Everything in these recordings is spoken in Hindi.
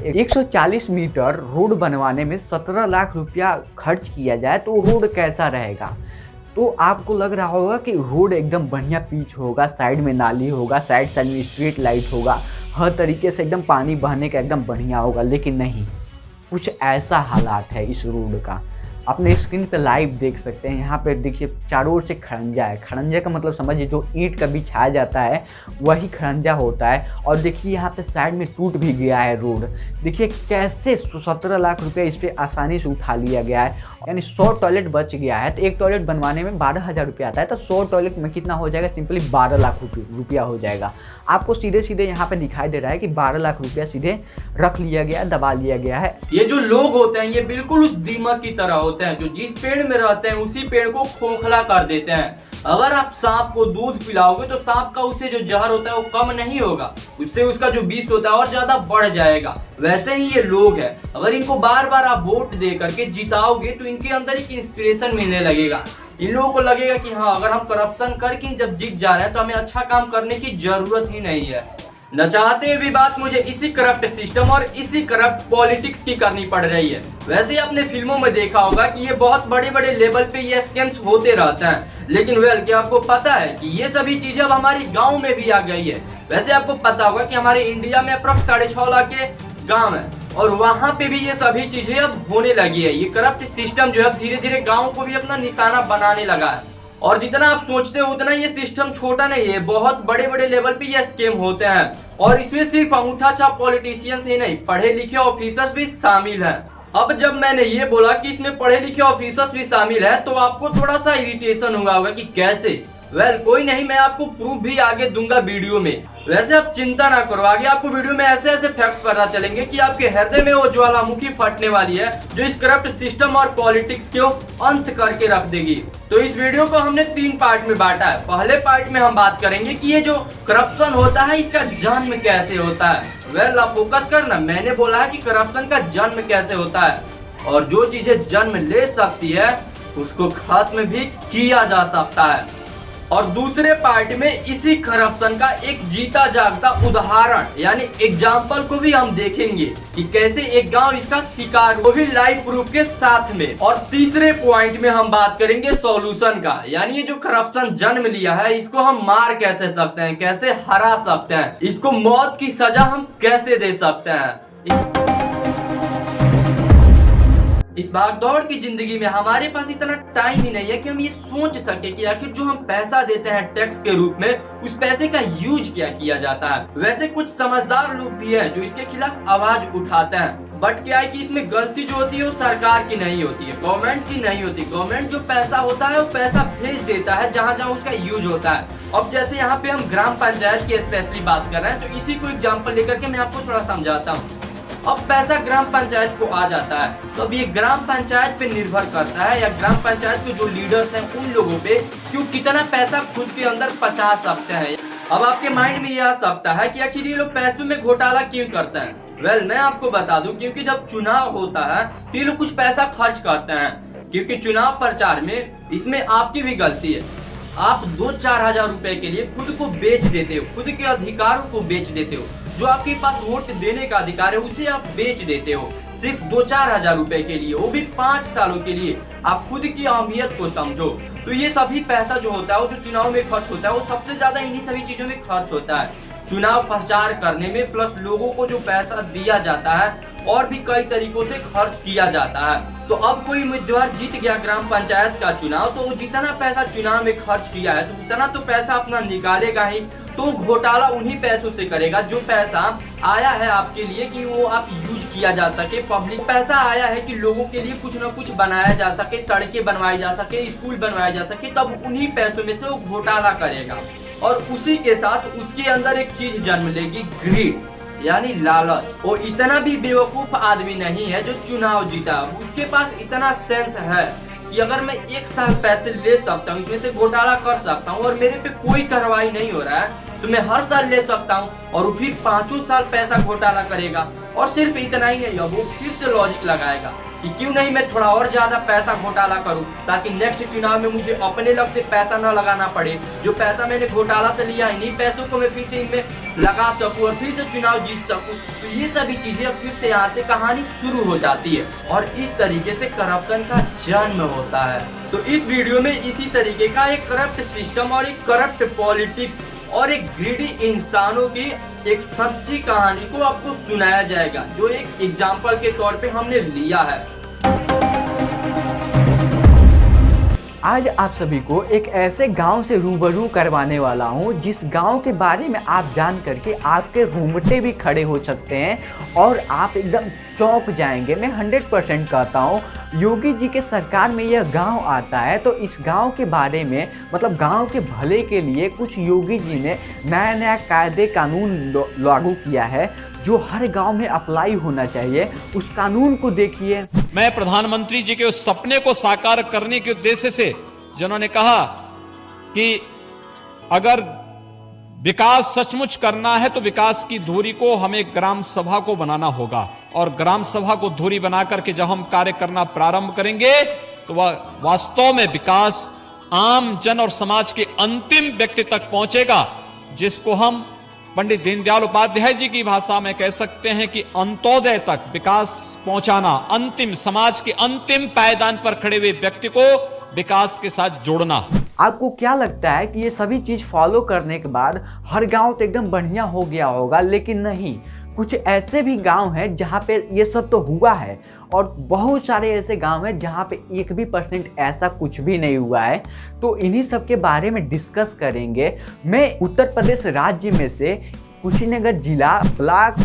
140 मीटर रोड बनवाने में 17 लाख रुपया खर्च किया जाए तो रोड कैसा रहेगा। तो आपको लग रहा होगा कि रोड एकदम बढ़िया पिच होगा, साइड में नाली होगा, साइड साइड में स्ट्रीट लाइट होगा, हर तरीके से एकदम पानी बहने का एकदम बढ़िया होगा, लेकिन नहीं, कुछ ऐसा हालात है इस रोड का। अपने स्क्रीन पे लाइव देख सकते हैं। यहाँ पे देखिए चारों ओर से खड़ंजा है। खड़ंजा का मतलब समझिए जो ईंट का बिछाया जाता है वही खड़ंजा होता है। और देखिए यहाँ पे साइड में टूट भी गया है रोड। देखिए कैसे 17 लाख रुपया इस पर आसानी से उठा लिया गया है। यानी 100 टॉयलेट बच गया है तो एक टॉयलेट बनवाने में 12,000 रुपया आता है, तो 100 टॉयलेट में कितना हो जाएगा, सिंपली 12 लाख रुपया हो जाएगा। आपको सीधे सीधे यहाँ पे दिखाई दे रहा है कि 12 लाख रुपया सीधे रख लिया गया, दबा लिया गया है। ये जो लोग होते हैं ये बिल्कुल उस दीमक की तरह होते हैं जो जिस पेड़ में रहते हैं उसी पेड़ को खोखला कर देते हैं। अगर आप सांप को दूध पिलाओगे तो सांप का उससे जो जहर होता है वो कम नहीं होगा, उससे उसका जो विष होता है और ज्यादा बढ़ जाएगा। वैसे ही ये लोग हैं, अगर इनको बार बार आप वोट दे करके जिताओगे तो इनके अंदर एक इंस्पिरेशन मिलने लगेगा। इन लोगों को लगेगा कि हाँ, अगर हम करप्शन करके जब जीत जा रहे हैं तो हमें अच्छा काम करने की जरूरत ही नहीं है। न चाहते भी बात मुझे इसी करप्ट सिस्टम और इसी करप्ट पॉलिटिक्स की करनी पड़ रही है। वैसे आपने फिल्मों में देखा होगा कि ये बहुत बड़े बड़े लेवल पे ये स्कैम्स होते रहते हैं, लेकिन क्या आपको पता है कि ये सभी चीजें अब हमारे गांव में भी आ गई है। वैसे आपको पता होगा कि हमारे इंडिया में अप्रॉक्स 6.5 लाख के गाँव है और वहाँ पे भी ये सभी चीजें अब होने लगी है। ये करप्ट सिस्टम जो है धीरे धीरे गाँव को भी अपना निशाना बनाने लगा है। और जितना आप सोचते हो उतना ये सिस्टम छोटा नहीं है, बहुत बड़े बड़े लेवल पे ये स्कैम होते हैं। और इसमें सिर्फ अंगूठा छाप पॉलिटिशियंस ही नहीं, पढ़े लिखे ऑफिसर्स भी शामिल हैं। अब जब मैंने ये बोला कि इसमें पढ़े लिखे ऑफिसर्स भी शामिल है तो आपको थोड़ा सा इरिटेशन होगा कि कैसे। कोई नहीं, मैं आपको प्रूफ भी आगे दूंगा वीडियो में। वैसे आप चिंता ना करो, आगे आपको वीडियो में ऐसे ऐसे फैक्ट्स पता चलेंगे कि आपके हृदय में वो ज्वालामुखी फटने वाली है जो इस करप्ट सिस्टम और पॉलिटिक्स को अंत करके रख देगी। तो इस वीडियो को हमने 3 पार्ट में बांटा है। पहले पार्ट में हम बात करेंगे कि ये जो करप्शन होता है इसका जन्म कैसे होता है। आप फोकस करना, मैंने बोला है कि करप्शन का जन्म कैसे होता है और जो चीजें जन्म ले सकती है उसको खत्म भी किया जा सकता है। और दूसरे पार्ट में इसी करप्शन का एक जीता जागता उदाहरण यानी एग्जाम्पल को भी हम देखेंगे कि कैसे एक गांव इसका शिकार, वो भी लाइव प्रूफ के साथ में। और तीसरे पॉइंट में हम बात करेंगे सॉल्यूशन का, यानी ये जो करप्शन जन्म लिया है इसको हम मार कैसे सकते हैं, कैसे हरा सकते हैं, इसको मौत की सजा हम कैसे दे सकते हैं। इस भागदौड़ की जिंदगी में हमारे पास इतना टाइम ही नहीं है कि हम ये सोच सके कि आखिर जो हम पैसा देते हैं टैक्स के रूप में उस पैसे का यूज क्या किया जाता है। वैसे कुछ समझदार लोग भी हैं जो इसके खिलाफ आवाज उठाते हैं, बट क्या है कि इसमें गलती जो होती है वो सरकार की नहीं होती है, गवर्नमेंट की नहीं होती। गवर्नमेंट जो पैसा होता है वो पैसा भेज देता है जहाँ जहाँ उसका यूज होता है। अब जैसे यहाँ पे हम ग्राम पंचायत की स्पेशली बात कर रहे हैं तो इसी को एग्जाम्पल लेकर के मैं आपको थोड़ा समझाता हूँ। अब पैसा ग्राम पंचायत को आ जाता है तो अब ये ग्राम पंचायत पे निर्भर करता है या ग्राम पंचायत के जो लीडर्स हैं उन लोगों पे क्यों कितना पैसा खुद के अंदर पचा सकते हैं। अब आपके माइंड में ये आ सकता है कि आखिर ये लोग पैसों में घोटाला क्यों करते हैं। मैं आपको बता दूं, क्योंकि जब चुनाव होता है तो ये लोग कुछ पैसा खर्च करते हैं, क्योंकि चुनाव प्रचार में इसमें आपकी भी गलती है। आप 2-4 हजार रुपए के लिए खुद को बेच देते हो, खुद के अधिकारों को बेच देते हो। जो आपके पास वोट देने का अधिकार है उसे आप बेच देते हो सिर्फ 2-4 हजार रुपए के लिए, वो भी 5 सालों के लिए। आप खुद की अहमियत को समझो। तो ये सभी पैसा जो होता है वो जो चुनाव में खर्च होता है वो सबसे ज्यादा इन्हीं सभी चीजों में खर्च होता है, चुनाव प्रचार करने में, प्लस लोगों को जो पैसा दिया जाता है और भी कई तरीकों से खर्च किया जाता है। तो अब कोई उम्मीदवार जीत गया ग्राम पंचायत का चुनाव तो जितना पैसा चुनाव में खर्च किया है तो उतना तो पैसा अपना निकालेगा ही, तो घोटाला उन्हीं पैसों से करेगा जो पैसा आया है आपके लिए कि वो आप यूज किया जा सके। पब्लिक पैसा आया है कि लोगों के लिए कुछ ना कुछ बनाया जा सके, सड़कें बनवाई जा सके, स्कूल बनवाए जा सके, तब उन्हीं पैसों में से वो घोटाला करेगा। और उसी के साथ उसके अंदर एक चीज जन्म लेगी, ग्रीड यानी लालच। वो इतना भी बेवकूफ आदमी नहीं है जो चुनाव जीता, उसके पास इतना सेंस है कि अगर मैं 1 साल पैसे ले सकता हूँ, इसमें से घोटाला कर सकता हूँ और मेरे पे कोई कार्रवाई नहीं हो रहा है तो मैं हर साल ले सकता हूँ और फिर 5 साल पैसा घोटाला करेगा। और सिर्फ इतना ही नहीं, वो फिर से लॉजिक लगाएगा कि क्यों नहीं मैं थोड़ा और ज़्यादा पैसा घोटाला करूं, ताकि नेक्स्ट चुनाव में मुझे अपने लग से पैसा न लगाना पड़े। जो पैसा मैंने घोटाला से लिया, इन्हीं पैसों को मैं फिर से इनमें लगा सकूं और फिर से चुनाव जीत सकूं। तो ये सभी चीज़ें अब फिर से यहाँ से कहानी शुरू हो जाती है और इस तरीके से करप्शन का जन्म होता है। तो इस वीडियो में इसी तरीके का एक करप्ट सिस्टम और एक करप्ट पॉलिटिक्स और एक ग्रीडी इंसानों की एक सच्ची कहानी को आपको सुनाया जाएगा, जो एक एग्जाम्पल के तौर पे हमने लिया है। आज आप सभी को एक ऐसे गांव से रूबरू करवाने वाला हूं जिस गांव के बारे में आप जान करके आपके रोंगटे भी खड़े हो सकते हैं और आप एकदम चौंक जाएंगे। मैं 100% कहता हूं, योगी जी के सरकार में यह गांव आता है तो इस गांव के बारे में, मतलब गांव के भले के लिए कुछ योगी जी ने नया नया कायदे कानून लागू किया है जो हर गांव में अप्लाई होना चाहिए। उस कानून को देखिए। मैं प्रधानमंत्री जी के उस सपने को साकार करने के उद्देश्य से, जिन्होंने कहा कि अगर विकास सचमुच करना है तो विकास की धुरी को हमें ग्राम सभा को बनाना होगा और ग्राम सभा को धुरी बना करके जब हम कार्य करना प्रारंभ करेंगे तो वह वास्तव में विकास आम जन और समाज के अंतिम व्यक्ति तक पहुंचेगा, जिसको हम पंडित दीनदयाल उपाध्याय जी की भाषा में कह सकते हैं कि अंत्योदय तक विकास पहुंचाना, अंतिम समाज के अंतिम पायदान पर खड़े हुए व्यक्ति को विकास के साथ जोड़ना। आपको क्या लगता है कि ये सभी चीज फॉलो करने के बाद हर गांव तो एकदम बढ़िया हो गया होगा? लेकिन नहीं, कुछ ऐसे भी गांव हैं जहां पे ये सब तो हुआ है और बहुत सारे ऐसे गांव हैं जहां पे 1% ऐसा कुछ भी नहीं हुआ है। तो इन्हीं सब के बारे में डिस्कस करेंगे। मैं उत्तर प्रदेश राज्य में से कुशीनगर जिला ब्लॉक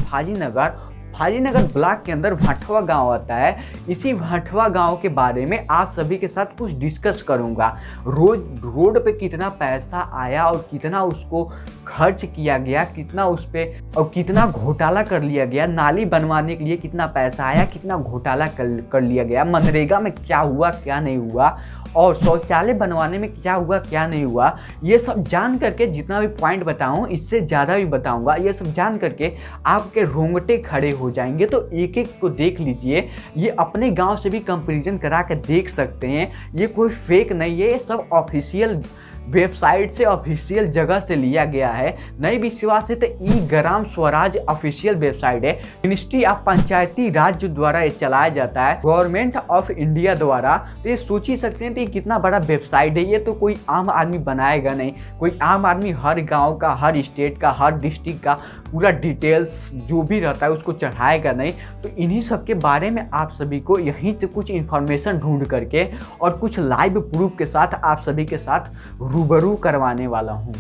फाजीनगर ब्लॉक के अंदर भाटवा गांव आता है। इसी भाटवा गांव के बारे में आप सभी के साथ कुछ डिस्कस करूंगा। रोड पे कितना पैसा आया और कितना उसको खर्च किया गया, कितना उस पे और कितना घोटाला कर लिया गया। नाली बनवाने के लिए कितना पैसा आया, कितना घोटाला कर लिया गया। मनरेगा में क्या हुआ क्या नहीं हुआ और शौचालय बनवाने में क्या हुआ क्या नहीं हुआ। ये सब जान करके जितना भी पॉइंट बताऊं, इससे ज़्यादा भी बताऊंगा। ये सब जान करके आपके रोंगटे खड़े हो जाएंगे। तो एक एक को देख लीजिए। ये अपने गांव से भी कंपैरिजन करा के देख सकते हैं। ये कोई फेक नहीं है, ये सब ऑफिशियल वेबसाइट से, ऑफिशियल जगह से लिया गया है। नहीं विश्वास है तो ई ग्राम स्वराज ऑफिशियल वेबसाइट है। मिनिस्ट्री ऑफ पंचायती राज द्वारा ये चलाया जाता है, गवर्नमेंट ऑफ इंडिया द्वारा। तो ये सोच ही सकते हैं तो ये कितना बड़ा वेबसाइट है। ये तो कोई आम आदमी बनाएगा नहीं। कोई आम आदमी हर गाँव का, हर स्टेट का, हर डिस्ट्रिक्ट का पूरा डिटेल्स जो भी रहता है उसको चढ़ाएगा नहीं। तो इन्हीं सब के बारे में आप सभी को यहीं से कुछ इन्फॉर्मेशन ढूंढ करके और कुछ लाइव प्रूफ के साथ आप सभी के साथ रूबरू करवाने वाला हूं।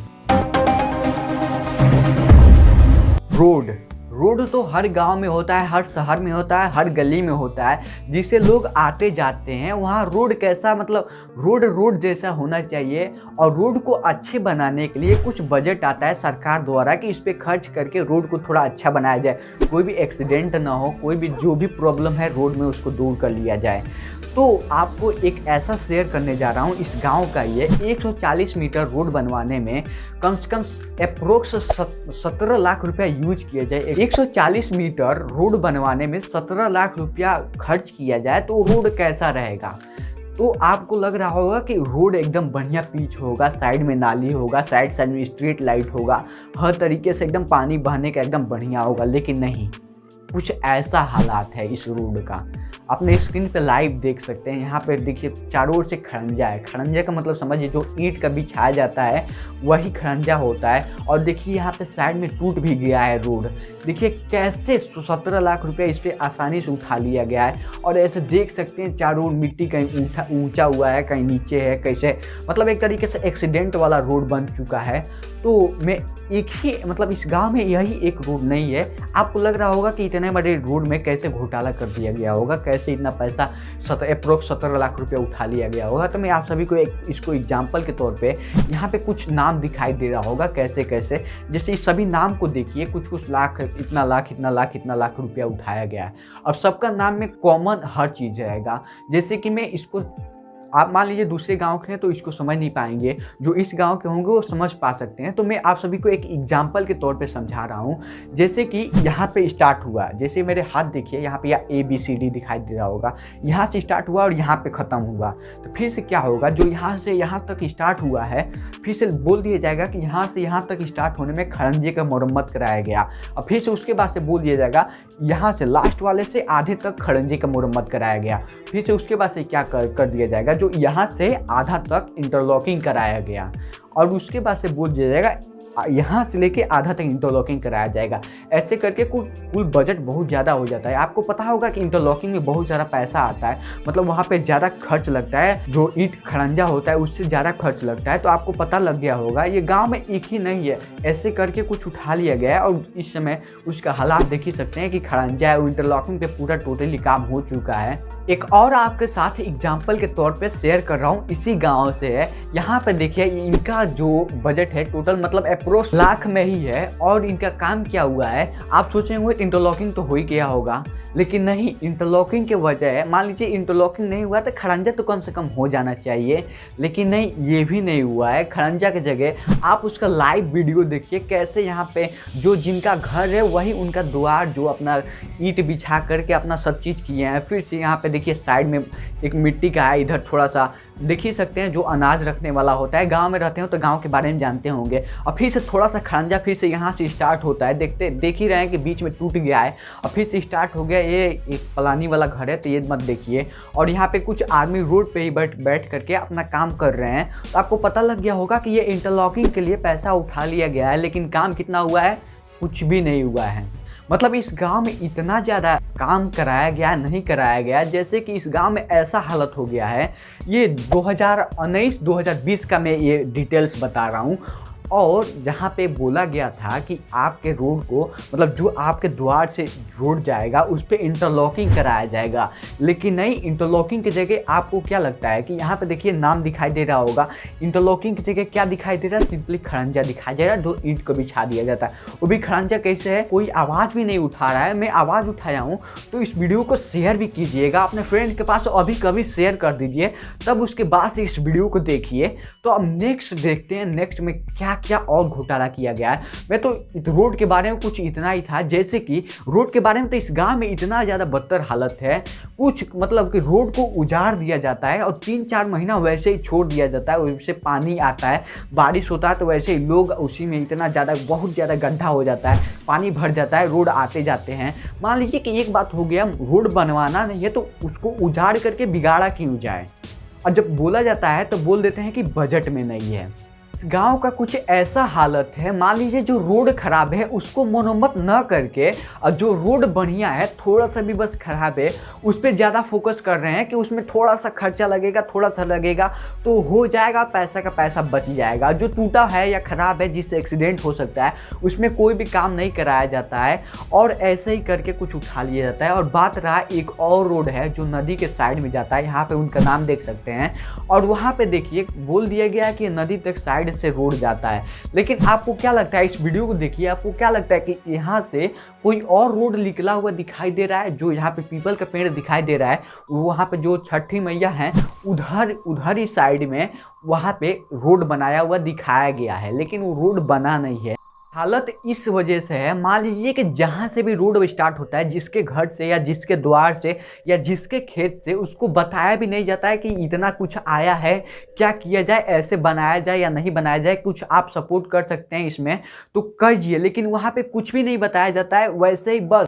रोड तो हर गांव में होता है, हर शहर में होता है, हर गली में होता है, जिसे लोग आते जाते हैं। वहाँ रोड कैसा, मतलब रोड जैसा होना चाहिए। और रोड को अच्छे बनाने के लिए कुछ बजट आता है सरकार द्वारा कि इस पे खर्च करके रोड को थोड़ा अच्छा बनाया जाए, कोई भी एक्सीडेंट ना हो, कोई भी जो भी प्रॉब्लम है रोड में उसको दूर कर लिया जाए। तो आपको एक ऐसा शेयर करने जा रहा हूँ। इस गांव का ये 140 मीटर रोड बनवाने में कम से कम अप्रोक्स 17 लाख रुपया यूज किया जाए। 140 मीटर रोड बनवाने में 17 लाख रुपया खर्च किया जाए तो रोड कैसा रहेगा? तो आपको लग रहा होगा कि रोड एकदम बढ़िया पिच होगा, साइड में नाली होगा, साइड में स्ट्रीट लाइट होगा, हर तरीके से एकदम पानी बहने का एकदम बढ़िया होगा। लेकिन नहीं, कुछ ऐसा हालात है इस रोड का। अपने स्क्रीन पे लाइव देख सकते हैं। यहाँ पे देखिए चारों ओर से खड़ंजा है। खड़ंजा का मतलब समझिए जो ईंट का बिछाया जाता है वही खड़ंजा होता है। और देखिए यहाँ पे साइड में टूट भी गया है रोड। देखिए कैसे 17 लाख रुपया इस पर आसानी से उठा लिया गया है। और ऐसे देख सकते हैं चारों ओर मिट्टी कहीं ऊंचा हुआ है, कहीं नीचे है, कैसे मतलब एक तरीके से एक्सीडेंट वाला रोड बन चुका है। तो मैं एक ही, मतलब इस गांव में यही एक रोड नहीं है। आपको लग रहा होगा कि इतने बड़े रोड में कैसे घोटाला कर दिया गया होगा, कैसे इतना पैसा अप्रोक्स 17 लाख रुपया उठा लिया गया होगा। तो मैं आप सभी को इसको एग्जाम्पल के तौर पे यहाँ पे कुछ नाम दिखाई दे रहा होगा कैसे कैसे, जैसे इस सभी नाम को देखिए, कुछ लाख, इतना लाख रुपया उठाया गया है। अब सबका नाम में कॉमन हर चीज़ रहेगा। जैसे कि मैं इसको आप मान लीजिए दूसरे गांव के हैं तो इसको समझ नहीं पाएंगे, जो इस गांव के होंगे वो समझ पा सकते हैं। तो मैं आप सभी को एक एग्जाम्पल के तौर पे समझा रहा हूँ। जैसे कि यहाँ पे स्टार्ट हुआ, जैसे मेरे हाथ देखिए यहाँ पे या ABCD दिखाई दे रहा होगा, यहाँ से स्टार्ट हुआ और यहाँ पे ख़त्म हुआ। तो फिर से क्या होगा, जो यहाँ से यहाँ तक स्टार्ट हुआ है फिर से बोल दिया जाएगा कि यहाँ से यहाँ तक स्टार्ट होने में खड़ंजे का मरम्मत कराया गया, और फिर से उसके बाद से बोल दिया जाएगा यहाँ से लास्ट वाले से आधे तक खड़ंजे का मरम्मत कराया गया। फिर से उसके बाद से क्या कर दिया जाएगा, जो यहाँ से आधा तक इंटरलॉकिंग कराया गया, और उसके बाद से बोल दिया जाएगा यहाँ से लेके आधा तक इंटरलॉकिंग कराया जाएगा। ऐसे करके कुल बजट बहुत ज़्यादा हो जाता है। आपको पता होगा कि इंटरलॉकिंग में बहुत ज़्यादा पैसा आता है, मतलब वहाँ पे ज़्यादा खर्च लगता है, जो ईंट खड़ंजा होता है उससे ज़्यादा खर्च लगता है। तो आपको पता लग गया होगा, ये गांव में एक ही नहीं है, ऐसे करके कुछ उठा लिया गया है और इस समय उसका हालात देख ही सकते हैं कि खड़ंजा है और इंटरलॉकिंग पे पूरा टोटली काम हो चुका है। एक और आपके साथ एग्जाम्पल के तौर पे शेयर कर रहा हूँ, इसी गांव से है। यहाँ पे देखिए इनका जो बजट है टोटल मतलब अप्रोक्स लाख में ही है, और इनका काम क्या हुआ है। आप सोचेंगे इंटरलॉकिंग तो हो ही गया होगा, लेकिन नहीं, इंटरलॉकिंग के वजह मान लीजिए इंटरलॉकिंग नहीं हुआ तो खड़ंजा तो कम से कम हो जाना चाहिए, लेकिन नहीं, ये भी नहीं हुआ है। खड़ंजा की जगह आप उसका लाइव वीडियो देखिए, कैसे यहाँ पे जो जिनका घर है वही उनका द्वार जो अपना ईंट बिछा करके अपना सब चीज़ किए हैं। फिर से यहाँ पे देखिए साइड में एक मिट्टी का है, इधर थोड़ा सा देख ही सकते हैं जो अनाज रखने वाला होता है। गांव में रहते हो तो गांव के बारे में जानते होंगे। और फिर से थोड़ा सा खड़ंजा फिर से यहाँ से स्टार्ट होता है, देख ही रहे हैं कि बीच में टूट गया है और फिर से स्टार्ट हो गया। ये एक पलानी वाला घर है तो ये मत देखिए। और यहाँ पे कुछ आदमी रोड पे ही बैठ करके अपना काम कर रहे हैं। तो आपको पता लग गया होगा कि ये इंटरलॉकिंग के लिए पैसा उठा लिया गया है, लेकिन काम कितना हुआ है, कुछ भी नहीं हुआ है। मतलब इस गांव में इतना ज़्यादा काम कराया गया नहीं कराया गया, जैसे कि इस गांव में ऐसा हालत हो गया है। ये 2019-2020 का मैं ये डिटेल्स बता रहा हूँ। और जहाँ पे बोला गया था कि आपके रोड को मतलब जो आपके द्वार से रोड जाएगा उस पर इंटरलॉकिंग कराया जाएगा, लेकिन नहीं, इंटरलॉकिंग की जगह आपको क्या लगता है कि यहाँ पे देखिए नाम दिखाई दे रहा होगा, इंटरलॉकिंग की जगह क्या दिखाई दे रहा है, सिंपली खड़ंजा दिखाई दे रहा है, जो ईंट को बिछा दिया जाता है। वो भी खड़ंजा कैसे है, कोई आवाज़ भी नहीं उठा रहा है। मैं आवाज़ उठाया हूँ तो इस वीडियो को शेयर भी कीजिएगा अपने फ्रेंड के पास, अभी कभी शेयर कर दीजिए, तब उसके बाद से इस वीडियो को देखिए। तो अब नेक्स्ट देखते हैं नेक्स्ट में क्या और घोटाला किया गया है। मैं तो रोड के बारे में कुछ इतना ही था, जैसे कि रोड के बारे में तो इस गांव में इतना ज़्यादा बदतर हालत है, कुछ मतलब कि रोड को उजाड़ दिया जाता है और 3-4 महीना वैसे ही छोड़ दिया जाता है। उससे पानी आता है, बारिश होता है तो वैसे ही लोग उसी में इतना ज़्यादा बहुत ज़्यादा गड्ढा हो जाता है, पानी भर जाता है, रोड आते जाते हैं। मान लीजिए कि एक बात हो गया, रोड बनवाना नहीं है तो उसको उजाड़ करके बिगाड़ा क्यों जाए। और जब बोला जाता है तो बोल देते हैं कि बजट में नहीं है। इस गांव का कुछ ऐसा हालत है, मान लीजिए जो रोड खराब है उसको मरम्मत न करके, और जो रोड बढ़िया है थोड़ा सा भी बस खराब है उस पर ज़्यादा फोकस कर रहे हैं कि उसमें थोड़ा सा खर्चा लगेगा, थोड़ा सा लगेगा तो हो जाएगा, पैसा का पैसा बच जाएगा। जो टूटा है या ख़राब है जिससे एक्सीडेंट हो सकता है उसमें कोई भी काम नहीं कराया जाता है, और ऐसे ही करके कुछ उठा लिया जाता है। और बात रहा एक और रोड है जो नदी के साइड में जाता है, यहाँ पर उनका नाम देख सकते हैं, और वहाँ पर देखिए बोल दिया गया है कि नदी तक साइड से रोड जाता है। लेकिन आपको क्या लगता है, इस वीडियो को देखिए, आपको क्या लगता है कि यहाँ से कोई और रोड निकला हुआ दिखाई दे रहा है? जो यहाँ पे पीपल का पेड़ दिखाई दे रहा है, वहाँ पे जो छठी मैया है उधर ही साइड में वहाँ पे रोड बनाया हुआ दिखाया गया है, लेकिन वो रोड बना नहीं है। हालत इस वजह से है, मान लीजिए कि जहाँ से भी रोड स्टार्ट होता है, जिसके घर से या जिसके द्वार से या जिसके खेत से, उसको बताया भी नहीं जाता है कि इतना कुछ आया है, क्या किया जाए, ऐसे बनाया जाए या नहीं बनाया जाए। कुछ आप सपोर्ट कर सकते हैं इसमें तो कीजिए, लेकिन वहाँ पे कुछ भी नहीं बताया जाता है, वैसे ही बस।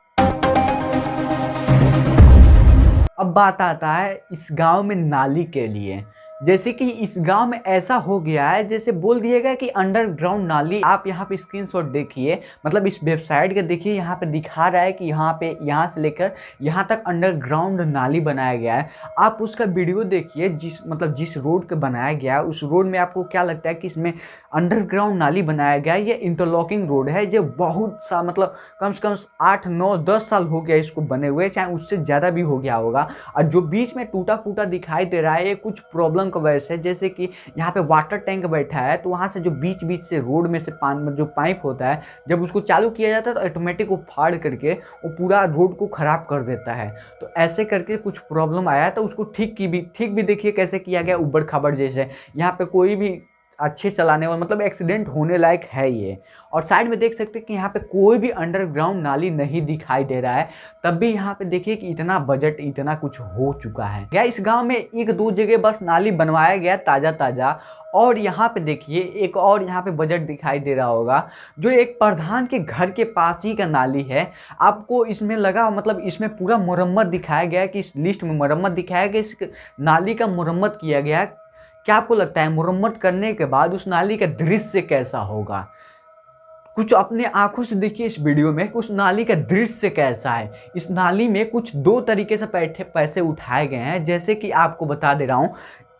अब बात आता है इस गांव में नाली के लिए। जैसे कि इस गांव में ऐसा हो गया है, जैसे बोल दिया गया कि अंडरग्राउंड नाली। आप यहाँ पे स्क्रीनशॉट देखिए, मतलब इस वेबसाइट के देखिए, यहाँ पे दिखा रहा है कि यहाँ से लेकर यहाँ तक अंडरग्राउंड नाली बनाया गया है। आप उसका वीडियो देखिए, जिस रोड के बनाया गया है उस रोड में आपको क्या लगता है कि इसमें अंडरग्राउंड नाली बनाया गया है। ये इंटरलॉकिंग रोड है, जो बहुत सा मतलब कम से कम 8, 9, 10 साल हो गया इसको बने हुए, चाहे उससे ज़्यादा भी हो गया होगा। और जो बीच में टूटा फूटा दिखाई दे रहा है, ये कुछ प्रॉब्लम का वजह से, जैसे कि यहाँ पे वाटर टैंक बैठा है तो वहाँ से जो बीच बीच से रोड में से पानी जो पाइप होता है जब उसको चालू किया जाता है तो ऑटोमेटिक वो फाड़ करके वो पूरा रोड को ख़राब कर देता है। तो ऐसे करके कुछ प्रॉब्लम आया तो उसको ठीक भी देखिए कैसे किया गया, उबड़ खाबड़ जैसे। यहाँ पे कोई भी अच्छे चलाने वाला मतलब एक्सीडेंट होने लायक है ये। और साइड में देख सकते हैं कि यहाँ पे कोई भी अंडरग्राउंड नाली नहीं दिखाई दे रहा है, तब भी यहाँ पे देखिए कि इतना बजट इतना कुछ हो चुका है। क्या इस गांव में एक दो जगह बस नाली बनवाया गया ताज़ा। और यहाँ पे देखिए एक और यहाँ पे बजट दिखाई दे रहा होगा, जो एक प्रधान के घर के पास ही का नाली है। आपको इसमें लगा मतलब इसमें पूरा मरम्मत दिखाया गया है कि इस लिस्ट में मरम्मत दिखाया गया, इस नाली का मरम्मत किया गया है। क्या आपको लगता है मुरम्मत करने के बाद उस नाली का दृश्य कैसा होगा? कुछ अपने आंखों से देखिए इस वीडियो में उस नाली का दृश्य कैसा है। इस नाली में कुछ दो तरीके से पैसे उठाए गए हैं, जैसे कि आपको बता दे रहा हूँ,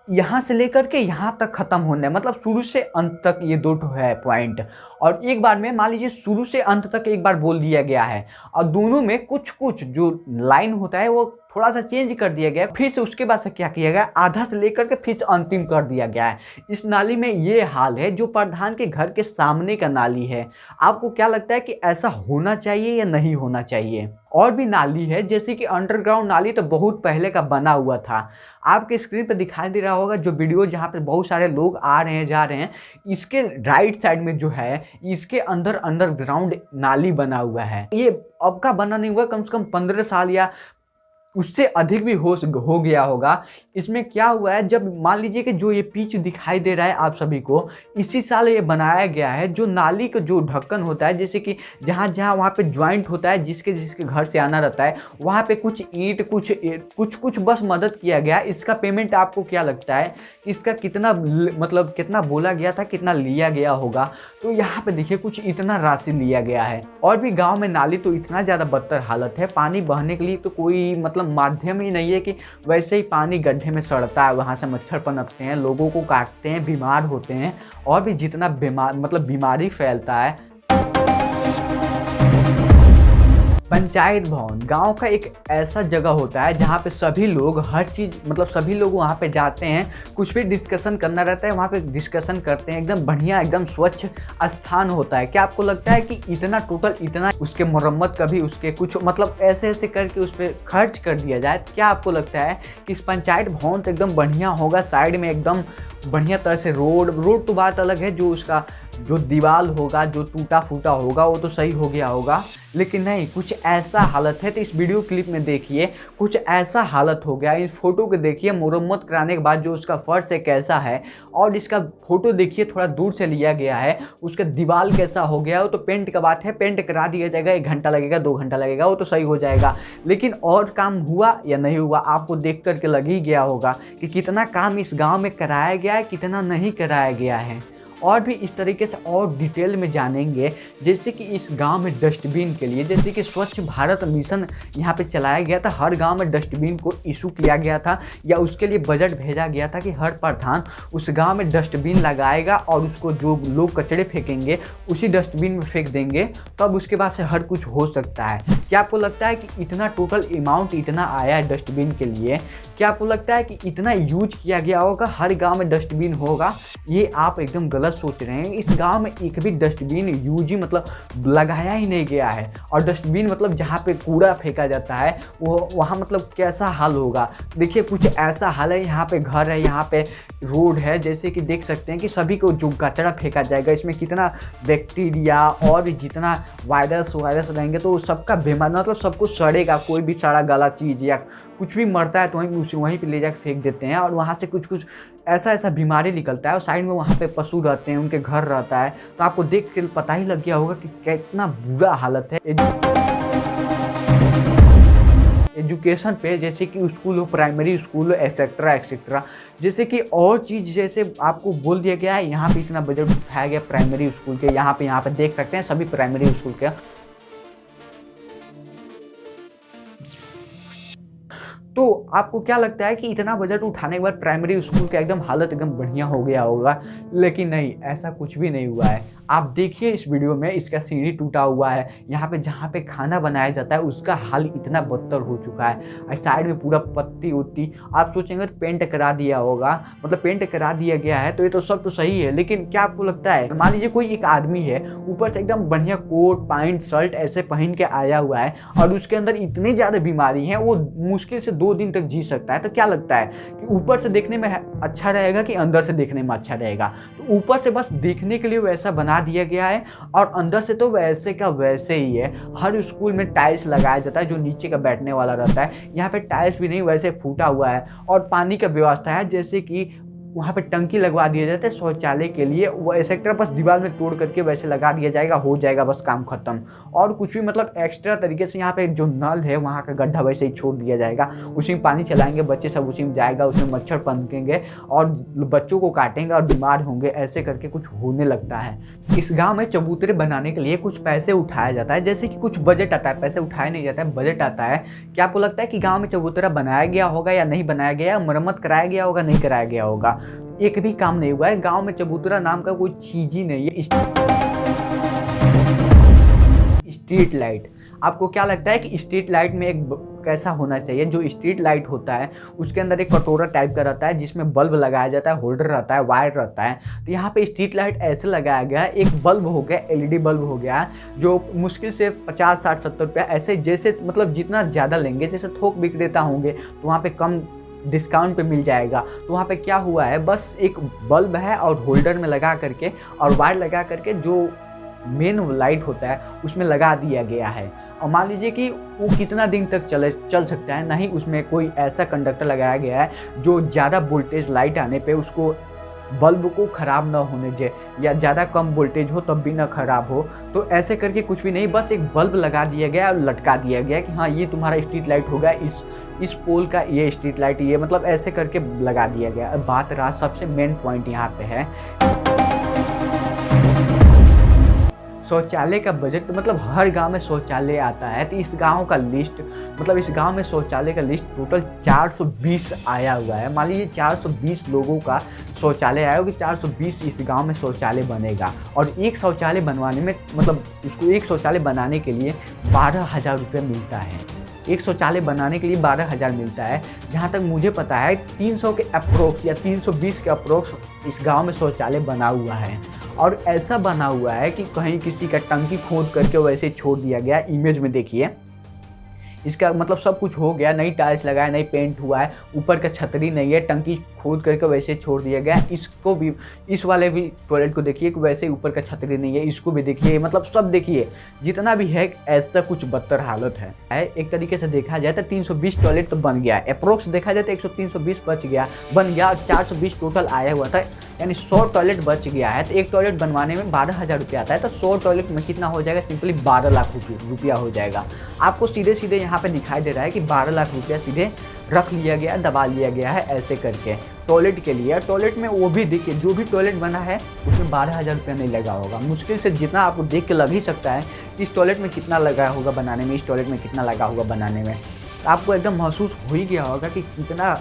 यहाँ से लेकर के यहाँ तक ख़त्म होने मतलब शुरू से अंत तक ये दो है पॉइंट। और एक बार में मान लीजिए शुरू से अंत तक एक बार बोल दिया गया है और दोनों में कुछ जो लाइन होता है वो थोड़ा सा चेंज कर दिया गया, फिर से उसके बाद से क्या किया गया, आधा से लेकर के फिर से अंतिम कर दिया गया है। इस नाली में ये हाल है जो प्रधान के घर के सामने का नाली है। आपको क्या लगता है कि ऐसा होना चाहिए या नहीं होना चाहिए? और भी नाली है जैसे कि अंडरग्राउंड नाली तो बहुत पहले का बना हुआ था, आपके स्क्रीन पर दिखाई दे रहा होगा जो वीडियो जहाँ पे बहुत सारे लोग आ रहे हैं जा रहे हैं, इसके राइट साइड में जो है इसके अंदर अंडरग्राउंड नाली बना हुआ है। ये अब का बना नहीं हुआ, कम से कम 15 साल या उससे अधिक भी हो गया होगा। इसमें क्या हुआ है, जब मान लीजिए कि जो ये पिच दिखाई दे रहा है आप सभी को, इसी साल ये बनाया गया है। जो नाली का जो ढक्कन होता है, जैसे कि जहाँ वहाँ पे ज्वाइंट होता है जिसके घर से आना रहता है, वहाँ पे कुछ ईंट कुछ बस मदद किया गया। इसका पेमेंट आपको क्या लगता है, इसका कितना मतलब कितना बोला गया था, कितना लिया गया होगा? तो यहाँ पे देखिए कुछ इतना राशि लिया गया है। और भी गाँव में नाली तो इतना ज़्यादा बदतर हालत है, पानी बहने के लिए तो कोई मतलब माध्यम ही नहीं है कि वैसे ही पानी गड्ढे में सड़ता है, वहाँ से मच्छर पनपते हैं, लोगों को काटते हैं, बीमार होते हैं और भी जितना बीमारी फैलता है। पंचायत भवन गांव का एक ऐसा जगह होता है जहाँ पे सभी लोग हर चीज़ मतलब सभी लोग वहाँ पे जाते हैं, कुछ भी डिस्कशन करना रहता है वहाँ पे डिस्कशन करते हैं। एकदम बढ़िया एकदम स्वच्छ स्थान होता है। क्या आपको लगता है कि इतना टोटल इतना उसके मरम्मत कभी उसके कुछ मतलब ऐसे करके उस पर खर्च कर दिया जाए? क्या आपको लगता है कि इस पंचायत भवन तो एकदम बढ़िया होगा, साइड में एकदम बढ़िया तरह से रोड तो बात अलग है, जो उसका जो दीवार होगा जो टूटा फूटा होगा वो तो सही हो गया होगा, लेकिन नहीं कुछ ऐसा हालत है। तो इस वीडियो क्लिप में देखिए कुछ ऐसा हालत हो गया। इस फोटो को देखिए मुरम्मत कराने के बाद जो उसका फर्श है कैसा है, और इसका फोटो देखिए थोड़ा दूर से लिया गया है, उसका दीवार कैसा हो गया। वो तो पेंट का बात है, पेंट करा दिया जाएगा, 1 घंटा लगेगा 2 घंटा लगेगा, वो तो सही हो जाएगा। लेकिन और काम हुआ या नहीं हुआ आपको देख करके लग ही गया होगा कि कितना काम इस गाँव में कराया गया है, कितना नहीं कराया गया है। और भी इस तरीके से और डिटेल में जानेंगे, जैसे कि इस गांव में डस्टबिन के लिए जैसे कि स्वच्छ भारत मिशन यहाँ पे चलाया गया था, हर गांव में डस्टबिन को इशू किया गया था या उसके लिए बजट भेजा गया था कि हर प्रधान उस गांव में डस्टबिन लगाएगा और उसको जो लोग कचड़े फेंकेंगे उसी डस्टबिन में फेंक देंगे, तब उसके बाद से हर कुछ हो सकता है। क्या आपको लगता है कि इतना टोटल अमाउंट इतना आया है डस्टबिन के लिए? क्या आपको लगता है कि इतना यूज किया गया होगा, हर गाँव में डस्टबिन होगा? ये आप एकदम गलत सोच रहे हैं। इस गांव में एक भी डस्टबिन यूज ही मतलब लगाया ही नहीं गया है। और डस्टबिन मतलब जहाँ पे कूड़ा फेंका जाता है वो वहाँ मतलब कैसा हाल होगा। देखिए कुछ ऐसा हाल है, यहाँ पे घर है, यहाँ पे रोड है, जैसे कि देख सकते हैं कि सभी को जो कचरा फेंका जाएगा इसमें कितना बैक्टीरिया और भी जितना वायरस रहेंगे तो सबका बीमार मतलब सब कुछ सड़ेगा। कोई भी सड़ा गला चीज़ या कुछ भी मरता है तो वहीं पे ले जाकर फेंक देते हैं और वहाँ से कुछ ऐसा बीमारी निकलता है। और साइड में वहाँ पे पशु रहते हैं, उनके घर रहता है, तो आपको देख के पता ही लग गया होगा कि कितना बुरा हालत है। एजुकेशन पे जैसे कि स्कूल हो, प्राइमरी स्कूल हो, एक्सेट्रा, जैसे कि और चीज़ जैसे आपको बोल दिया गया है यहाँ पे इतना बजट उठाया गया प्राइमरी स्कूल के। यहाँ पे देख सकते हैं सभी प्राइमरी स्कूल के। तो आपको क्या लगता है कि इतना बजट उठाने के बाद प्राइमरी स्कूल का एकदम हालत एकदम बढ़िया हो गया होगा? लेकिन नहीं, ऐसा कुछ भी नहीं हुआ है। आप देखिए इस वीडियो में इसका सीढ़ी टूटा हुआ है, यहाँ पे जहाँ पे खाना बनाया जाता है उसका हाल इतना बदतर हो चुका है, और साइड में पूरा पत्ती उत्ती। आप सोचेंगे पेंट करा दिया होगा, मतलब पेंट करा दिया गया है तो ये तो सब तो सही है, लेकिन क्या आपको लगता है मान लीजिए कोई एक आदमी है ऊपर से एकदम बढ़िया कोट पैंट शर्ट ऐसे पहन के आया हुआ है और उसके अंदर इतनी ज़्यादा बीमारी है, वो मुश्किल से 2 दिन तक जी सकता है, तो क्या लगता है कि ऊपर से देखने में अच्छा रहेगा कि अंदर से देखने में अच्छा रहेगा? तो ऊपर से बस देखने के लिए वैसा बना दिया गया है और अंदर से तो वैसे का वैसे ही है। हर स्कूल में टाइल्स लगाया जाता है जो नीचे का बैठने वाला रहता है, यहाँ पे टाइल्स भी नहीं, वैसे फूटा हुआ है। और पानी का व्यवस्था है, जैसे कि वहाँ पे टंकी लगवा दिया जाता है शौचालय के लिए, वो एक्स्ट्रा बस दीवार में तोड़ करके वैसे लगा दिया जाएगा, हो जाएगा बस काम खत्म। और कुछ भी मतलब एक्स्ट्रा तरीके से यहाँ पे जो नल है वहाँ का गड्ढा वैसे ही छोड़ दिया जाएगा, उसी में पानी चलाएंगे, बच्चे सब उसी में जाएगा, उसमें मच्छर पनकेंगे और बच्चों को काटेंगे और बीमार होंगे, ऐसे करके कुछ होने लगता है। इस गाँव में चबूतरे बनाने के लिए कुछ पैसे उठाया जाता है, जैसे कि कुछ बजट आता है, पैसे उठाया नहीं जाता है, बजट आता है। क्या आपको लगता है कि गाँव में चबूतरा बनाया गया होगा या नहीं बनाया गया, मरम्मत कराया गया होगा नहीं कराया गया होगा? एक भी काम नहीं हुआ है। गांव में चबूतरा नाम का कोई चीज ही नहीं है। स्ट्रीट लाइट, आपको क्या लगता है कि स्ट्रीट लाइट में एक कैसा होना चाहिए? जो स्ट्रीट लाइट होता है उसके अंदर एक कटोरा टाइप का रहता है जिसमें बल्ब लगाया जाता है, होल्डर रहता है, वायर रहता है। तो यहाँ पे स्ट्रीट लाइट ऐसे लगाया गया है, एक बल्ब हो गया, एलईडी बल्ब हो गया, जो मुश्किल से 50, 60, 70 रुपया ऐसे, जैसे मतलब जितना ज़्यादा लेंगे, जैसे थोक विक्रेता होंगे तो वहाँ पे कम डिस्काउंट पे मिल जाएगा। तो वहाँ पे क्या हुआ है, बस एक बल्ब है और होल्डर में लगा करके और वायर लगा करके जो मेन लाइट होता है उसमें लगा दिया गया है। और मान लीजिए कि वो कितना दिन तक चल सकता है, नहीं उसमें कोई ऐसा कंडक्टर लगाया गया है जो ज़्यादा वोल्टेज लाइट आने पे उसको बल्ब को ख़राब ना होने दे, या ज़्यादा कम वोल्टेज हो तब भी ना ख़राब हो। तो ऐसे करके कुछ भी नहीं, बस एक बल्ब लगा दिया गया और लटका दिया गया कि हाँ ये तुम्हारा स्ट्रीट लाइट होगा, इस पोल का ये स्ट्रीट लाइट, ये मतलब ऐसे करके लगा दिया गया। अब बात रहा सबसे मेन पॉइंट यहाँ पे है शौचालय का बजट। तो मतलब हर गांव में शौचालय आता है, तो इस गांव का लिस्ट, मतलब इस गांव में शौचालय का लिस्ट टोटल 420 आया हुआ है। मान लीजिए 420 लोगों का शौचालय आया होगा, 420 इस गांव में शौचालय बनेगा। और एक शौचालय बनवाने में, मतलब उसको एक शौचालय बनाने के लिए 12,000 रुपये मिलता है। एक शौचालय बनाने के लिए 12,000 मिलता है। जहाँ तक मुझे पता है 300 के अप्रोक्स या 320 के अप्रोक्स इस गांव में शौचालय बना हुआ है। और ऐसा बना हुआ है कि कहीं किसी का टंकी खोद करके वैसे छोड़ दिया गया। इमेज में देखिए, इसका मतलब सब कुछ हो गया, नई टाइल्स लगाया, नई पेंट हुआ है, ऊपर का छतरी नहीं है, टंकी खोद करके वैसे छोड़ दिया गया। इसको भी, इस वाले भी टॉयलेट को देखिए कि वैसे ऊपर का छतरी नहीं है, इसको भी देखिए, मतलब सब देखिए जितना भी है ऐसा कुछ बदतर हालत है। एक तरीके से देखा जाए तो 320 टॉयलेट तो बन गया, अप्रोक्स देखा जाए तो 320 बच गया, बन गया, 420 टोटल आया हुआ था, यानी 100 टॉयलेट बच गया है। तो एक टॉयलेट बनवाने में 12,000 रुपया आता है, तो 100 टॉयलेट में कितना हो जाएगा? सिंपली 12 लाख रुपया हो जाएगा। आपको सीधे सीधे यहाँ पे दिखाई दे रहा है कि 12 लाख रुपया सीधे रख लिया गया, दबा लिया गया है ऐसे करके टॉयलेट के लिए। टॉयलेट में वो भी देखिए, जो भी टॉयलेट बना है उसमें 12,000 रुपया नहीं लगा होगा। मुश्किल से जितना आपको देख के लग ही सकता है इस टॉयलेट में कितना लगा होगा बनाने में, इस टॉयलेट में कितना लगा होगा बनाने में। आपको एकदम महसूस हो ही गया होगा कि कितना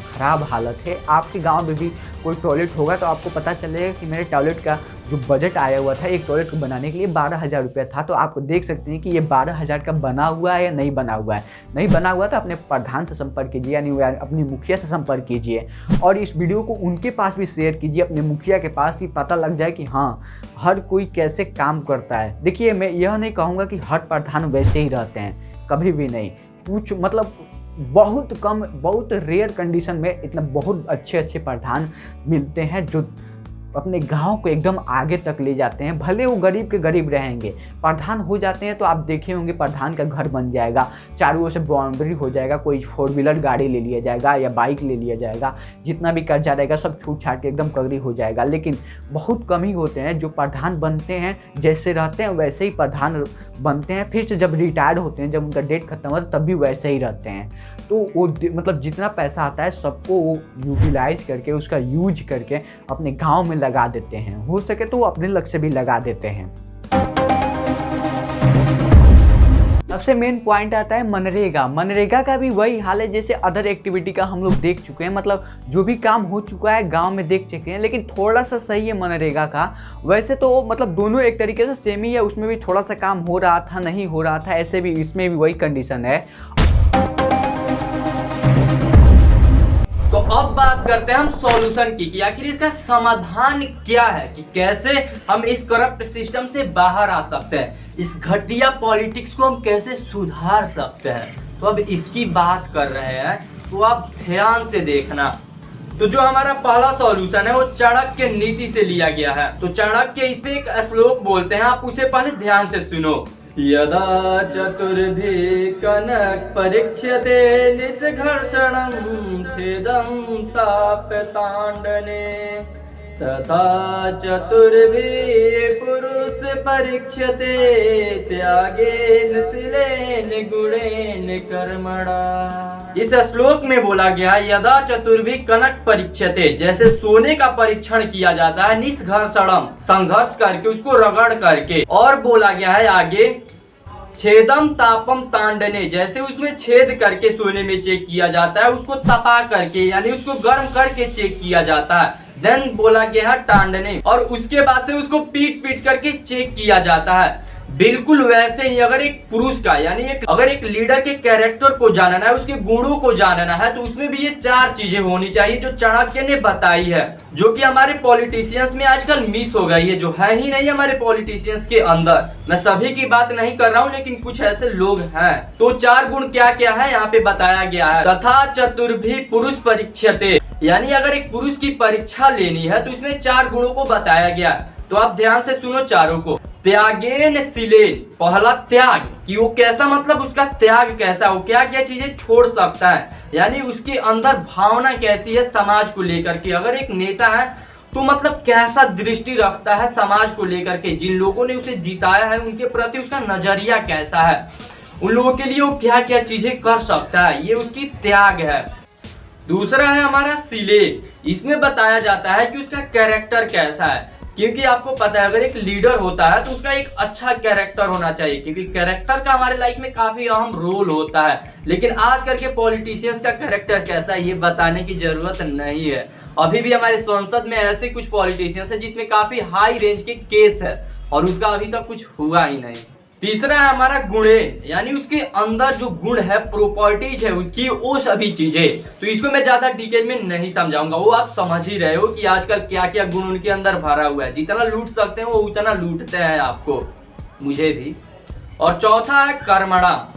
ख़राब हालत है। आपके गांव में भी कोई टॉयलेट होगा तो आपको पता चलेगा कि मेरे टॉयलेट का जो बजट आया हुआ था एक टॉयलेट को बनाने के लिए 12,000 रुपया था। तो आपको देख सकते हैं कि ये 12,000 का बना हुआ है या नहीं बना हुआ है। नहीं बना हुआ तो अपने प्रधान से संपर्क कीजिए, यानी अपनी मुखिया से संपर्क कीजिए और इस वीडियो को उनके पास भी शेयर कीजिए, अपने मुखिया के पास, कि पता लग जाए कि हाँ हर कोई कैसे काम करता है। देखिए, मैं यह नहीं कहूँगा कि हर प्रधान वैसे ही रहते हैं, कभी भी नहीं। कुछ मतलब बहुत कम, बहुत रेयर कंडीशन में इतना बहुत अच्छे प्रधान मिलते हैं जो अपने गांव को एकदम आगे तक ले जाते हैं। भले वो गरीब के गरीब रहेंगे, प्रधान हो जाते हैं तो आप देखे होंगे प्रधान का घर बन जाएगा, चारों ओर से बाउंड्री हो जाएगा, कोई 4 व्हीलर गाड़ी ले लिया जाएगा या बाइक ले लिया जाएगा, जितना भी कर्जा रहेगा सब छूट छाट के एकदम कगरी हो जाएगा। लेकिन बहुत कम ही होते हैं जो प्रधान बनते हैं, जैसे रहते हैं वैसे ही प्रधान बनते हैं, फिर से जब रिटायर्ड होते हैं, जब उनका डेट खत्म होता है तब भी वैसे ही रहते हैं। तो वो मतलब जितना पैसा आता है सबको वो यूटिलाइज करके, उसका यूज करके अपने गांव में लगा देते हैं। हो सके तो वो अपने लक्ष्य भी लगा देते हैं। सबसे मेन पॉइंट आता है मनरेगा। मनरेगा का भी वही हाल है जैसे अदर एक्टिविटी का हम लोग देख चुके हैं, मतलब जो भी काम हो चुका है गांव में देख चुके हैं, लेकिन थोड़ा सा सही है मनरेगा का। वैसे तो मतलब दोनों एक तरीके से सेम ही है, उसमें भी थोड़ा सा काम हो रहा था नहीं हो रहा था, ऐसे भी इसमें भी वही कंडीशन है। तो अब बात करते हैं हम सॉल्यूशन की कि आखिर इसका समाधान क्या है, कि कैसे हम इस करप्ट सिस्टम से बाहर आ सकते हैं, इस घटिया पॉलिटिक्स को हम कैसे सुधार सकते हैं। तो अब इसकी बात कर रहे हैं, तो आप ध्यान से देखना। तो जो हमारा पहला सॉल्यूशन है वो चाणक्य नीति से लिया गया है। तो चाणक्य इस पे एक श्लोक बोलते हैं, आप उसे पहले ध्यान से सुनो। यदा चतुर्भिः कनक परीक्ष्यते निष्घर्षणं छेदं तापताण्डने तथा चतुर्भिः पुरुष परीक्ष्यते त्यागेन शीलेन गुणेन कर्मणा। इस श्लोक में बोला गया यदा चतुर्भिः कनक परीक्ष्यते, जैसे सोने का परीक्षण किया जाता है निष्घर्षणम, संघर्ष करके, उसको रगड़ करके। और बोला गया है आगे छेदम तापम तांडने, जैसे उसमें छेद करके सोने में चेक किया जाता है, उसको तपा करके यानी उसको गर्म करके चेक किया जाता है। देन बोला गया है टांडने, और उसके बाद से उसको पीट पीट करके चेक किया जाता है। बिल्कुल वैसे ही अगर एक पुरुष का यानी अगर एक लीडर के कैरेक्टर को जानना है, उसके गुणों को जानना है, तो उसमें भी ये 4 चीजें होनी चाहिए जो चाणक्य ने बताई है, जो कि हमारे पॉलिटिशियंस में आजकल मिस हो गई है, जो है ही नहीं हमारे पॉलिटिशियंस के अंदर। मैं सभी की बात नहीं कर रहा हूँ, लेकिन कुछ ऐसे लोग हैं। तो 4 गुण क्या क्या है यहाँ पे बताया गया है। तथा चतुर्भिः पुरुष परीक्ष्यते, यानी अगर एक पुरुष की परीक्षा लेनी है तो इसमें 4 गुणों को बताया गया। तो आप ध्यान से सुनो चारों को। त्यागेन शीलेन, पहला त्याग, कि वो कैसा, मतलब उसका त्याग कैसा, वो क्या क्या चीजें छोड़ सकता है, यानी उसके अंदर भावना कैसी है समाज को लेकर के। अगर एक नेता है तो मतलब कैसा दृष्टि रखता है समाज को लेकर के, जिन लोगों ने उसे जिताया है उनके प्रति उसका नजरिया कैसा है, उन लोगों के लिए वो क्या क्या चीजें कर सकता है, ये उसकी त्याग है। दूसरा है हमारा शीलेन, इसमें बताया जाता है कि उसका कैरेक्टर कैसा है, क्योंकि आपको पता है अगर एक लीडर होता है तो उसका एक अच्छा कैरेक्टर होना चाहिए, क्योंकि कैरेक्टर का हमारे लाइफ में काफी अहम रोल होता है। लेकिन आजकल के पॉलिटिशियंस का कैरेक्टर कैसा है ये बताने की जरूरत नहीं है। अभी भी हमारे संसद में ऐसे कुछ पॉलिटिशियंस हैं जिसमें काफी हाई रेंज के केस है और उसका अभी तक कुछ हुआ ही नहीं। तीसरा है हमारा गुणेन, यानी उसके अंदर जो गुण है, प्रॉपर्टीज है उसकी, वो सभी चीजें। तो इसको मैं ज्यादा डिटेल में नहीं समझाऊंगा, वो आप समझ ही रहे हो कि आजकल क्या क्या गुण उनके अंदर भरा हुआ है। जितना लूट सकते हैं वो उतना लूटते हैं आपको, मुझे भी। और चौथा है कर्मणा,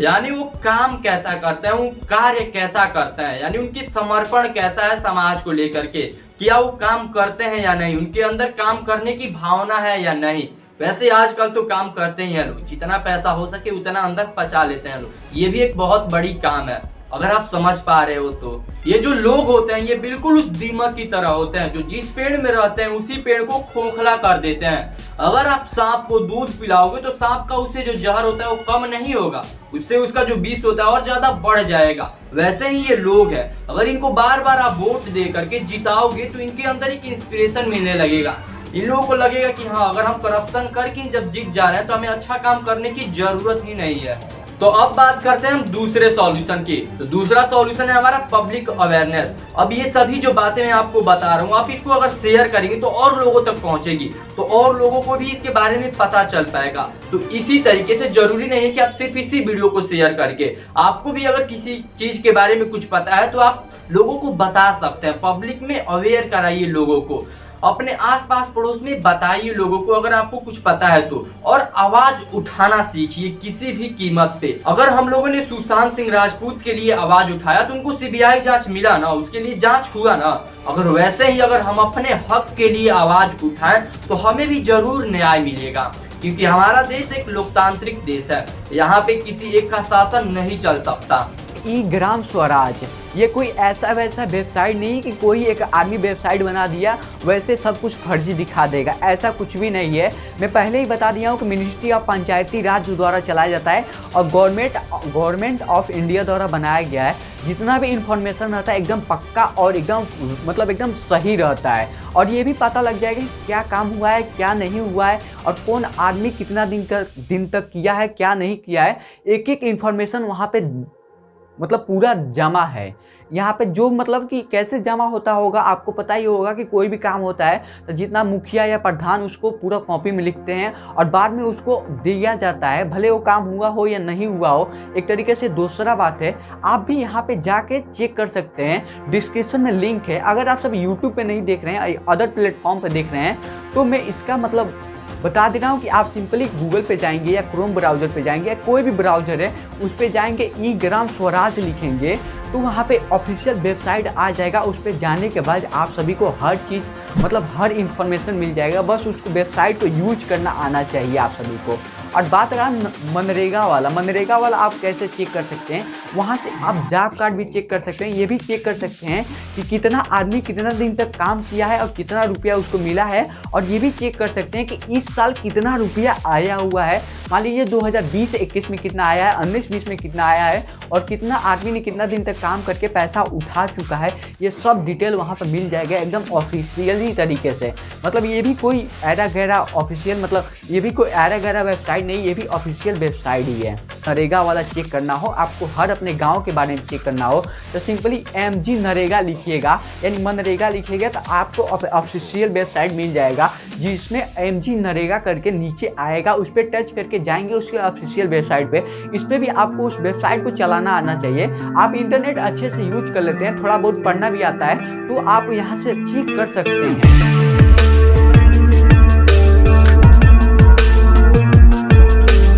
यानी वो काम कैसा करते हैं, वो कार्य कैसा करते हैं, यानी उनकी समर्पण कैसा है समाज को लेकर के, क्या वो काम करते हैं या नहीं, उनके अंदर काम करने की भावना है या नहीं। वैसे आजकल तो काम करते ही हैं लोग, जितना पैसा हो सके उतना अंदर पचा लेते हैं लोग, ये भी एक बहुत बड़ी काम है अगर आप समझ पा रहे हो तो। ये जो लोग होते हैं ये बिल्कुल उस दीमक की तरह होते हैं जो जिस पेड़ में रहते हैं उसी पेड़ को खोखला कर देते हैं। अगर आप सांप को दूध पिलाओगे तो सांप का उससे जो जहर होता है वो कम नहीं होगा, उससे उसका जो विष होता है और ज्यादा बढ़ जाएगा। वैसे ही ये लोग हैं, अगर इनको बार बार आप वोट दे करके जिताओगे तो इनके अंदर एक इंस्पिरेशन मिलने लगेगा। इन लोगों को लगेगा कि हाँ, अगर हम करप्शन करके जब जीत जा रहे हैं तो हमें अच्छा काम करने की जरूरत ही नहीं है। तो अब बात करते हैं हम दूसरे सॉल्यूशन की। तो दूसरा सॉल्यूशन है हमारा पब्लिक अवेयरनेस। अब ये सभी जो बातें मैं आपको बता रहा हूँ, आप इसको अगर शेयर करेंगे तो और लोगों तक पहुंचेगी, तो और लोगों को भी इसके बारे में पता चल पाएगा। तो इसी तरीके से जरूरी नहीं है कि आप सिर्फ इसी वीडियो को शेयर करके, आपको भी अगर किसी चीज के बारे में कुछ पता है तो आप लोगों को बता सकते हैं। पब्लिक में अवेयर कराइए लोगों को, अपने आसपास पड़ोस में बताइए लोगों को अगर आपको कुछ पता है तो, और आवाज उठाना सीखिए किसी भी कीमत पे। अगर हम लोगों ने सुशांत सिंह राजपूत के लिए आवाज उठाया तो उनको सीबीआई जांच मिला ना, उसके लिए जांच हुआ ना। अगर वैसे ही अगर हम अपने हक के लिए आवाज उठाएं तो हमें भी जरूर न्याय मिलेगा, क्योंकि हमारा देश एक लोकतांत्रिक देश है, यहाँ पे किसी एक का शासन नहीं चल सकता। ई ग्राम स्वराज ये कोई ऐसा वैसा वेबसाइट नहीं कि कोई एक आदमी वेबसाइट बना दिया वैसे सब कुछ फर्जी दिखा देगा, ऐसा कुछ भी नहीं है। मैं पहले ही बता दिया हूँ कि मिनिस्ट्री ऑफ पंचायती राज द्वारा चलाया जाता है और गवर्नमेंट ऑफ इंडिया द्वारा बनाया गया है। जितना भी इंफॉर्मेशन रहता है एकदम पक्का और एकदम सही रहता है, और ये भी पता लग जाएगा कि क्या काम हुआ है क्या नहीं हुआ है और कौन आदमी कितना दिन तक किया है क्या नहीं किया है। एक एक इन्फॉर्मेशन वहाँ पे पूरा जमा है। यहाँ पे जो कि कैसे जमा होता होगा आपको पता ही होगा कि कोई भी काम होता है तो जितना मुखिया या प्रधान उसको पूरा कॉपी में लिखते हैं और बाद में उसको दिया जाता है, भले वो काम हुआ हो या नहीं हुआ हो। एक तरीके से दूसरा बात है, आप भी यहाँ पे जाके चेक कर सकते हैं, डिस्क्रिप्शन में लिंक है। अगर आप सब यूट्यूब पे नहीं देख रहे हैं, अदर प्लेटफॉर्म पे देख रहे हैं, तो मैं इसका बता दे रहा हूँ कि आप सिंपली गूगल पे जाएंगे या क्रोम ब्राउज़र पे जाएंगे या कोई भी ब्राउज़र है उस पे जाएंगे, ई ग्राम स्वराज लिखेंगे तो वहाँ पे ऑफिशियल वेबसाइट आ जाएगा। उस पे जाने के बाद आप सभी को हर चीज़ हर इन्फॉर्मेशन मिल जाएगा। बस उसको वेबसाइट को यूज करना आना चाहिए आप सभी को। और बात रहा मनरेगा वाला आप कैसे चेक कर सकते हैं, वहाँ से आप जॉब कार्ड भी चेक कर सकते हैं। ये भी चेक कर सकते हैं कि कितना आदमी कितना दिन तक काम किया है और कितना रुपया उसको मिला है। और ये भी चेक कर सकते हैं कि इस साल कितना रुपया आया हुआ है। मान लीजिए 2020-21 में कितना आया है, 19-20 में कितना आया है और कितना आदमी ने कितना दिन तक काम करके पैसा उठा चुका है। ये सब डिटेल वहाँ पर मिल जाएगा एकदम ऑफिशियली तरीके से। ये भी कोई ऐरा गैरा ऑफिशियल ये भी कोई ऐरा गैरा वेबसाइट नहीं, ये भी ऑफिशियल वेबसाइट ही है। नरेगा वाला चेक करना हो, आपको हर अपने गांव के बारे में चेक करना हो तो सिंपली MG नरेगा लिखिएगा, यानी मनरेगा लिखिएगा तो आपको ऑफिशियल वेबसाइट मिल जाएगा जिसमें MG नरेगा करके नीचे आएगा। उस पर टच करके जाएंगे उसके ऑफिशियल वेबसाइट पे। इस पर भी आपको उस वेबसाइट को चलाना आना चाहिए। आप इंटरनेट अच्छे से यूज कर लेते हैं, थोड़ा बहुत पढ़ना भी आता है तो आप यहाँ से चेक कर सकते हैं।